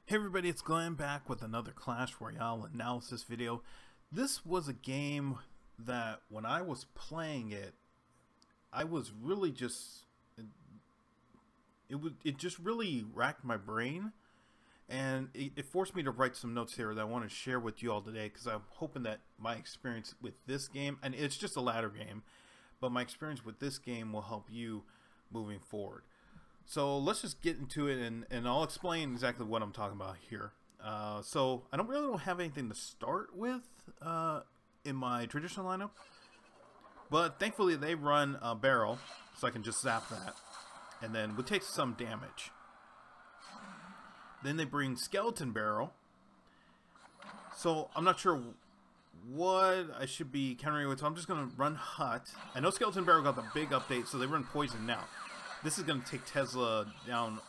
Hey everybody, it's Glenn back with another Clash Royale analysis video. This was a game that when I was playing it, I was really just, it just really racked my brain, and it forced me to write some notes here that I want to share with you all today, because I'm hoping that my experience with this game, and it's just a ladder game, but my experience with this game will help you moving forward. So let's just get into it, and I'll explain exactly what I'm talking about here. So I don't have anything to start with in my traditional lineup, but thankfully they run a barrel, so I can just zap that, and then we'll take some damage. Then they bring skeleton barrel, so I'm not sure what I should be countering with, so I'm just going to run hut. I know skeleton barrel got the big update, so they run poison now. This is going to take Tesla down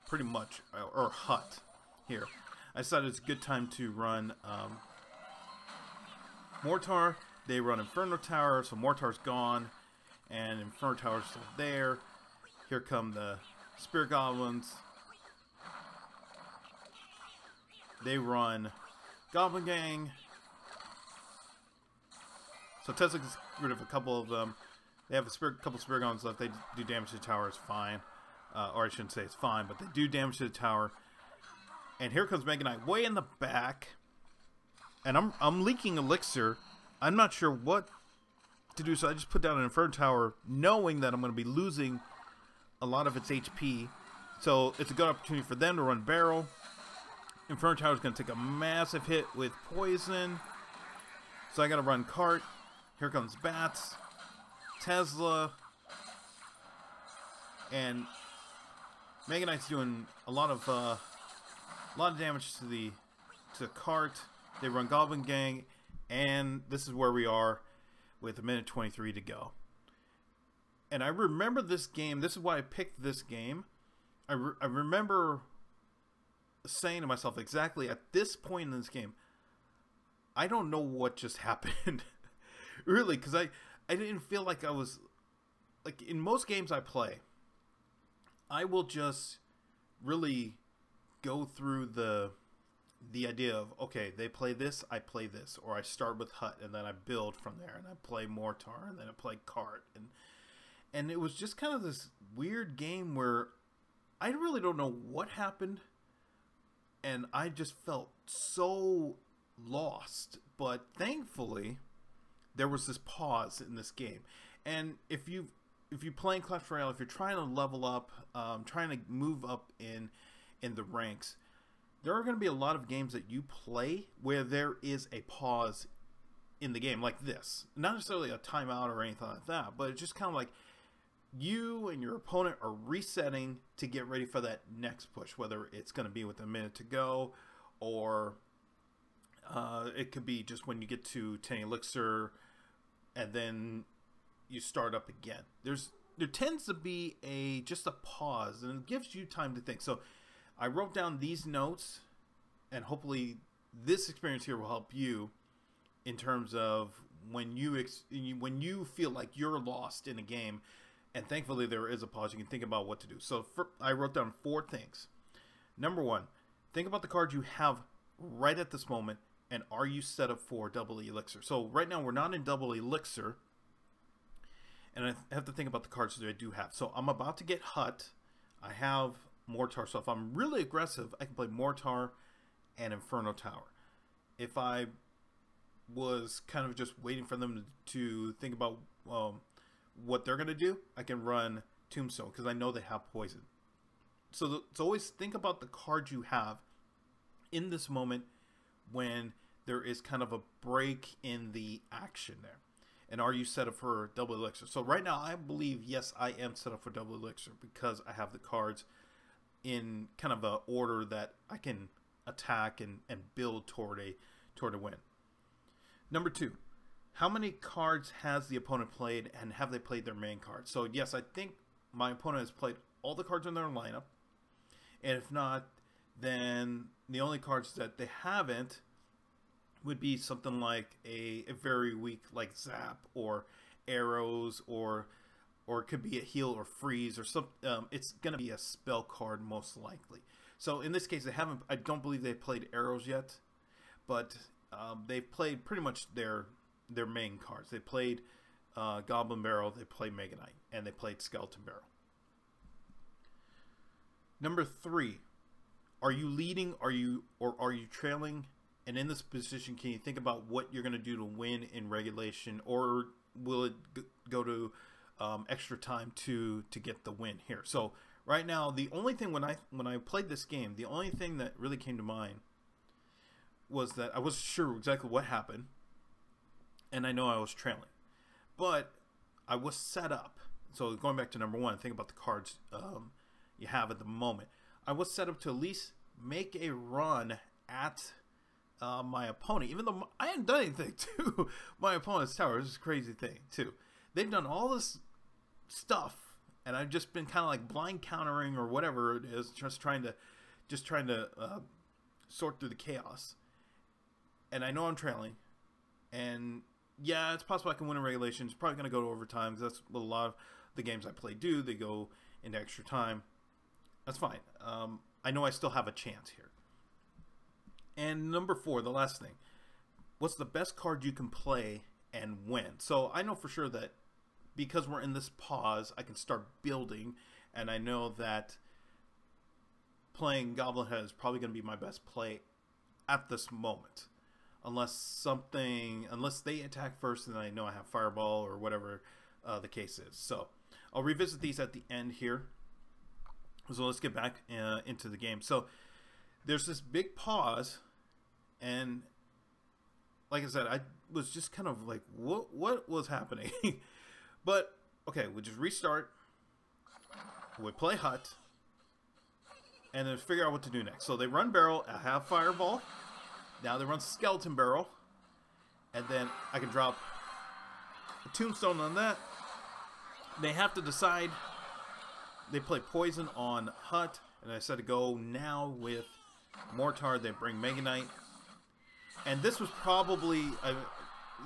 pretty much, or hut here. I decided it's a good time to run Mortar. They run Inferno Tower, so Mortar's gone, and Inferno Tower's still there. Here come the Spirit Goblins. They run Goblin Gang. So Tesla gets rid of a couple of them. They have a couple Spirit Goblins left. They do damage to the tower. It's fine. Or I shouldn't say it's fine, but they do damage to the tower. And here comes Mega Knight way in the back. And I'm leaking elixir. I'm not sure what to do, so I just put down an Inferno Tower, knowing that I'm going to be losing a lot of its HP. So it's a good opportunity for them to run barrel. Inferno Tower is going to take a massive hit with poison. So I got to run cart. Here comes bats. Tesla, and Mega Knight's doing a lot of damage to the cart. They run Goblin Gang, and this is where we are with 1:23 to go. And I remember this game. This is why I picked this game. I remember saying to myself exactly at this point in this game, I don't know what just happened. Really, because I didn't feel like I was, like in most games I play, I will just really go through the idea of, okay, they play this, I play this, or I start with hut and then I build from there, and I play mortar and then I play cart, and it was just kind of this weird game where I really don't know what happened, and I just felt so lost. But thankfully there was this pause in this game. And if you playing Clash Royale, if you're trying to level up, trying to move up in the ranks, there are going to be a lot of games that you play where there is a pause in the game, like this. Not necessarily a timeout or anything like that, but it's just kind of like you and your opponent are resetting to get ready for that next push, whether it's going to be with a minute to go, or it could be just when you get to 10 elixir and then you start up again. There tends to be just a pause, and it gives you time to think. So I wrote down these notes, and hopefully this experience here will help you in terms of when you feel like you're lost in a game, and thankfully there is a pause. You can think about what to do. So I wrote down 4 things. Number 1, think about the cards you have right at this moment, and are you set up for double elixir? So right now we're not in double elixir, and I have to think about the cards that I do have. So I'm about to get hut. I have mortar, so if I'm really aggressive, I can play mortar and Inferno Tower. If I was kind of just waiting for them to think about what they're going to do, I can run Tombstone, because I know they have poison. So always think about the cards you have in this moment when there is kind of a break in the action there. And are you set up for double elixir? So right now I believe, yes, I am set up for double elixir, because I have the cards in kind of a order that I can attack and build toward a win. Number 2, how many cards has the opponent played, and have they played their main card? So yes, I think my opponent has played all the cards in their lineup, and if not, then the only cards that they haven't would be something like a very weak, like zap or arrows, or it could be a heal or freeze or something. It's going to be a spell card most likely. So in this case, they haven't. I don't believe they've played arrows yet, but they've played pretty much their main cards. They played Goblin Barrel, they played Mega Knight, and they played Skeleton Barrel. Number 3, are you leading? Are you trailing? And in this position, can you think about what you're going to do to win in regulation, or will it go to extra time to get the win here? So right now, the only thing when I played this game, the only thing that really came to mind was that I wasn't sure exactly what happened, and I know I was trailing, but I was set up. So going back to number 1, think about the cards you have at the moment. I was set up to at least make a run at my opponent, even though I hadn't done anything to my opponent's tower. This is a crazy thing too. They've done all this stuff, and I've just been kind of like blind countering or whatever it is, just trying to sort through the chaos. And I know I'm trailing, and yeah, it's possible I can win in regulation. It's probably going to go to overtime, because that's what a lot of the games I play do. They go into extra time. That's fine. I know I still have a chance here. And number 4, the last thing. What's the best card you can play and win? So I know for sure that because we're in this pause, I can start building, and I know that playing Goblin Head is probably going to be my best play at this moment. Unless they attack first, and I know I have Fireball or whatever the case is. So I'll revisit these at the end here. So let's get back into the game. So there's this big pause, and like I said, I was just kind of like, what was happening? But okay, we just restart. We play Hut, and then figure out what to do next. So they run Barrel. I have Fireball. Now they run Skeleton Barrel, and then I can drop a Tombstone on that. They have to decide. They play Poison on Hut, and I said to go now with Mortar. They bring Mega Knight, and this was probably,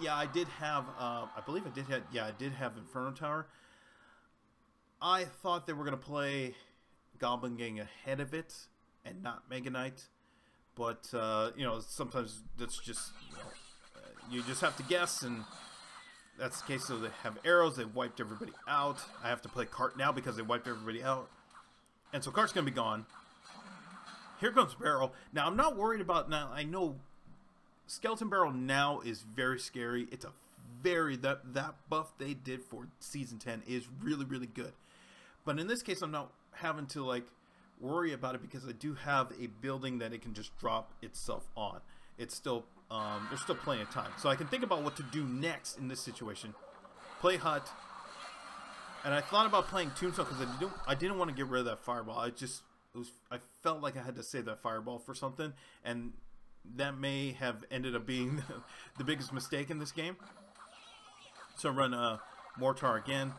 yeah, I did have, I believe I did have, yeah, I did have Inferno Tower. I thought they were going to play Goblin Gang ahead of it and not Mega Knight, but, you know, sometimes that's just, you just have to guess, and that's the case. So they have arrows, they wiped everybody out. I have to play Cart now because they wiped everybody out, and so Cart's going to be gone. Here comes Barrel. Now, I'm not worried about, now I know Skeleton Barrel now is very scary. It's a very, that buff they did for Season 10 is really, really good. But in this case, I'm not having to, like, worry about it because I do have a building that it can just drop itself on. It's still, there's still plenty of time. So I can think about what to do next in this situation. Play Hut. And I thought about playing Tombstone because I didn't want to get rid of that Fireball. I felt like I had to save that Fireball for something, and that may have ended up being the biggest mistake in this game. So I run Mortar again,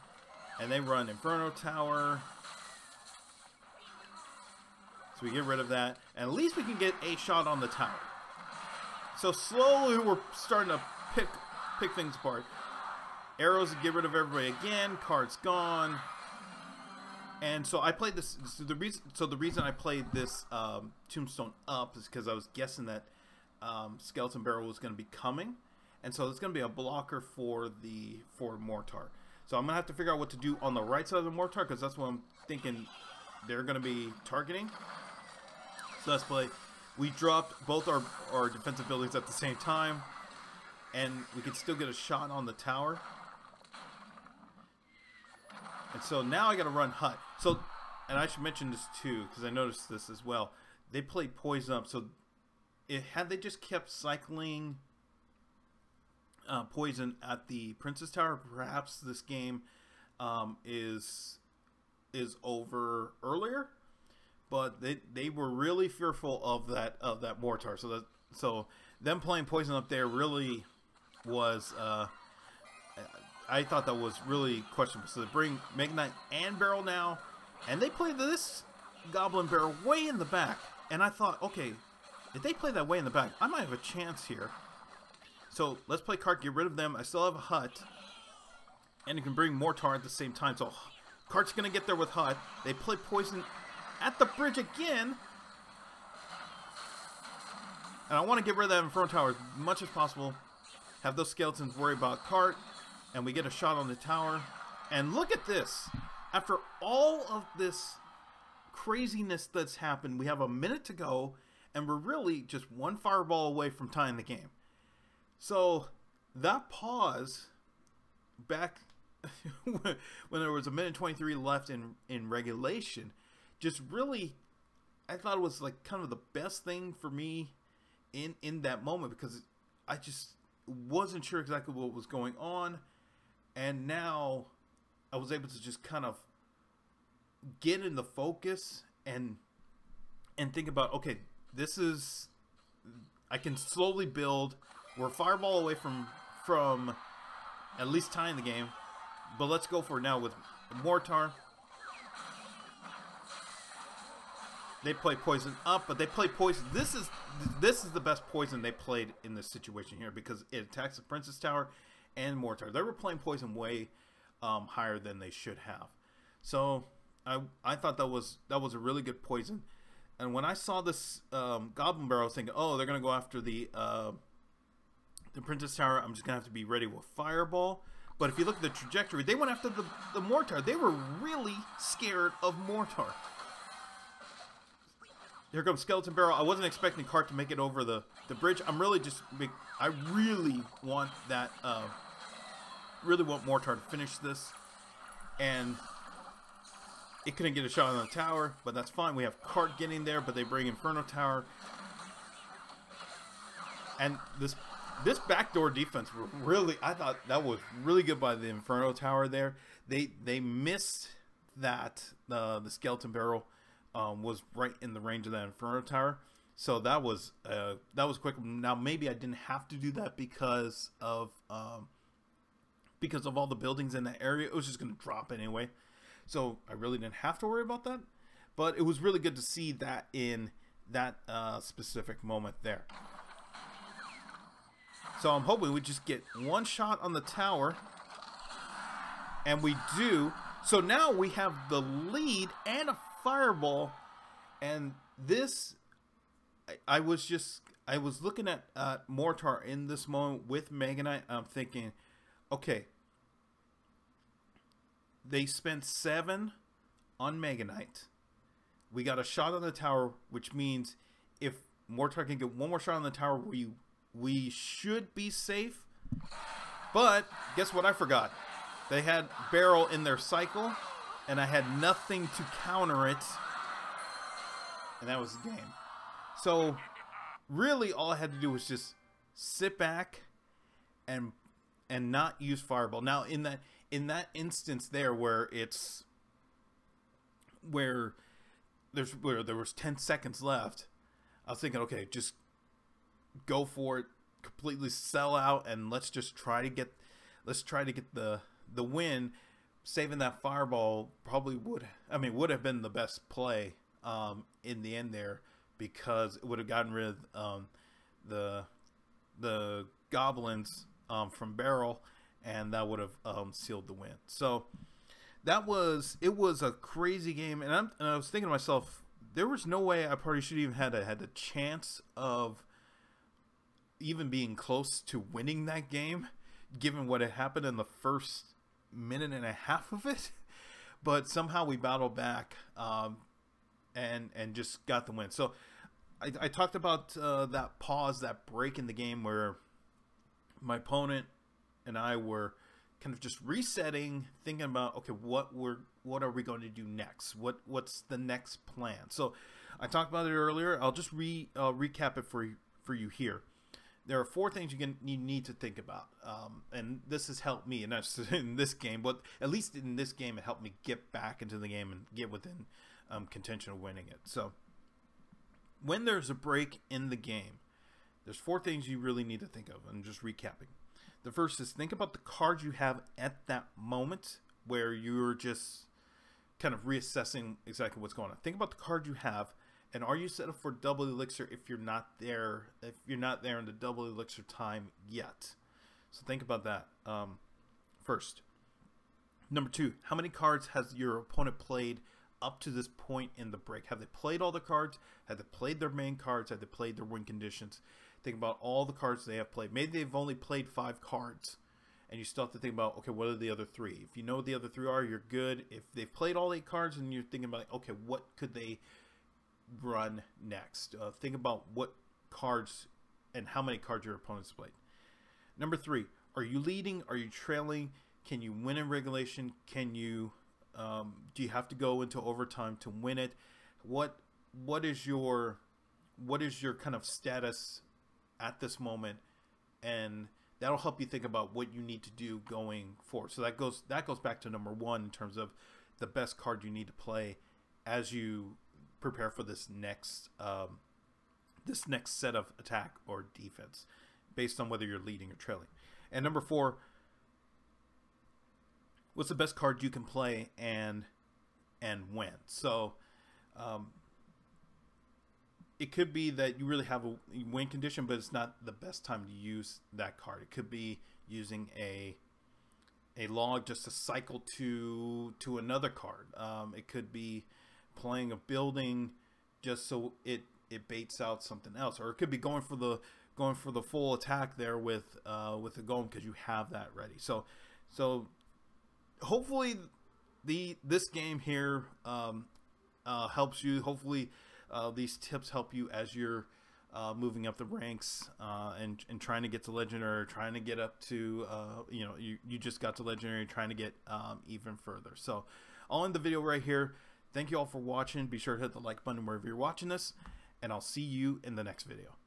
and they run Inferno Tower. So we get rid of that, and at least we can get a shot on the tower. So slowly we're starting to pick things apart. Arrows to get rid of everybody again. Card's gone. And so I played this. So the reason I played this Tombstone up is because I was guessing that Skeleton Barrel was going to be coming, and so it's going to be a blocker for Mortar. So I'm going to have to figure out what to do on the right side of the Mortar, because that's what I'm thinking they're going to be targeting. So let's play. We dropped both our defensive buildings at the same time, and we can still get a shot on the tower. And so now I got to run Hut. So, and I should mention this too, because I noticed this as well. They played Poison up. So, had they just kept cycling Poison at the Princess Tower, perhaps this game is over earlier. But they were really fearful of that Mortar. So them playing Poison up there really was. I thought that was really questionable. So they bring Mega Knight and Barrel now, and they play this Goblin Barrel way in the back. And I thought, okay, if they play that way in the back, I might have a chance here. So let's play Cart, get rid of them. I still have a Hut, and you can bring Mortar at the same time. So Cart's going to get there with Hut. They play Poison at the bridge again, And I want to get rid of that Inferno Tower as much as possible. Have those skeletons worry about cart. And we get a shot on the tower. And look at this. After all of this craziness that's happened, we have a minute to go. And we're really just one fireball away from tying the game. So that pause back when there was a minute 23 left in regulation, just really, I thought it was like kind of the best thing for me in that moment, because I just wasn't sure exactly what was going on. And now I was able to just kind of get in the focus and think about, okay, this is, I can slowly build. We're a fireball away from at least tying the game, but let's go for it now with Mortar. They play poison up, but they play poison. This is the best poison they played in this situation here, because it attacks the Princess Tower and Mortar. They were playing poison way higher than they should have. So I thought that was a really good poison. And when I saw this Goblin Barrel, I was thinking, oh, they're gonna go after the Princess Tower. I'm just gonna have to be ready with Fireball. But if you look at the trajectory, they went after the Mortar. They were really scared of Mortar. Here comes Skeleton Barrel. I wasn't expecting Cart to make it over the bridge. I'm really just, I really want that, really want Mortar to finish this. And it couldn't get a shot on the tower, but that's fine. We have Cart getting there, but they bring Inferno Tower. And this backdoor defense, really, I thought that was really good by the Inferno Tower there. They missed that, the Skeleton Barrel was right in the range of that Inferno Tower. So that was quick. Now maybe I didn't have to do that because of all the buildings in that area. It was just going to drop anyway. So I really didn't have to worry about that. But it was really good to see that in that specific moment there. So I'm hoping we just get one shot on the tower. And we do. So now we have the lead and a fireball. And this, I was looking at Mortar in this moment with Mega Knight. I'm thinking, okay, they spent 7 on Mega Knight. We got a shot on the tower, which means if Mortar can get one more shot on the tower, we should be safe. But guess what I forgot? They had Barrel in their cycle, and I had nothing to counter it. And that was the game. So really all I had to do was just sit back and not use Fireball. Now in that instance there where there was 10 seconds left, I was thinking, okay, just go for it, completely sell out, and let's try to get the win. Saving that Fireball probably would have been the best play in the end there, because it would have gotten rid of the goblins from Barrel, and that would have sealed the win. So it was a crazy game, and I was thinking to myself, there was no way I probably should even had a chance of even being close to winning that game, given what had happened in the first minute and a half of it. But somehow we battled back and just got the win. So I talked about that pause, that break in the game where my opponent and I were kind of just resetting, thinking about, okay, what are we going to do next? What's the next plan? So I talked about it earlier. I'll just recap it for you here. There are 4 things you need to think about, and this has helped me, and that's in this game, but at least in this game it helped me get back into the game and get within contention of winning it. So when there's a break in the game, there's 4 things you really need to think of, and just recapping. The first is think about the cards you have at that moment where you're just kind of reassessing exactly what's going on. Think about the card you have, and are you set up for double elixir if you're not there? If you're not there in the double elixir time yet, so think about that first. Number 2, how many cards has your opponent played up to this point in the break? Have they played all the cards? Have they played their main cards? Have they played their win conditions? Think about all the cards they have played. Maybe they've only played 5 cards, and you still have to think about, okay, what are the other 3? If you know what the other 3 are, you're good. If they've played all 8 cards, and you're thinking about, okay, what could they run next? Think about what cards and how many cards your opponent's played. Number 3, are you leading? Are you trailing? Can you win in regulation? Can you do you have to go into overtime to win it? What is your kind of status at this moment? And that'll help you think about what you need to do going forward. So that goes back to number 1 in terms of the best card you need to play as you prepare for this next set of attack or defense, based on whether you're leading or trailing. And number 4, what's the best card you can play and win? So it could be that you really have a win condition, but it's not the best time to use that card. It could be using a log just to cycle to another card. It could be playing a building just so it baits out something else, or it could be going for the full attack there with the golem because you have that ready. So hopefully this game here helps you. Hopefully these tips help you as you're moving up the ranks and trying to get to legendary, or trying to get up to you just got to legendary, trying to get even further. So I'll end the video right here. Thank you all for watching. Be sure to hit the like button wherever you're watching this, and I'll see you in the next video.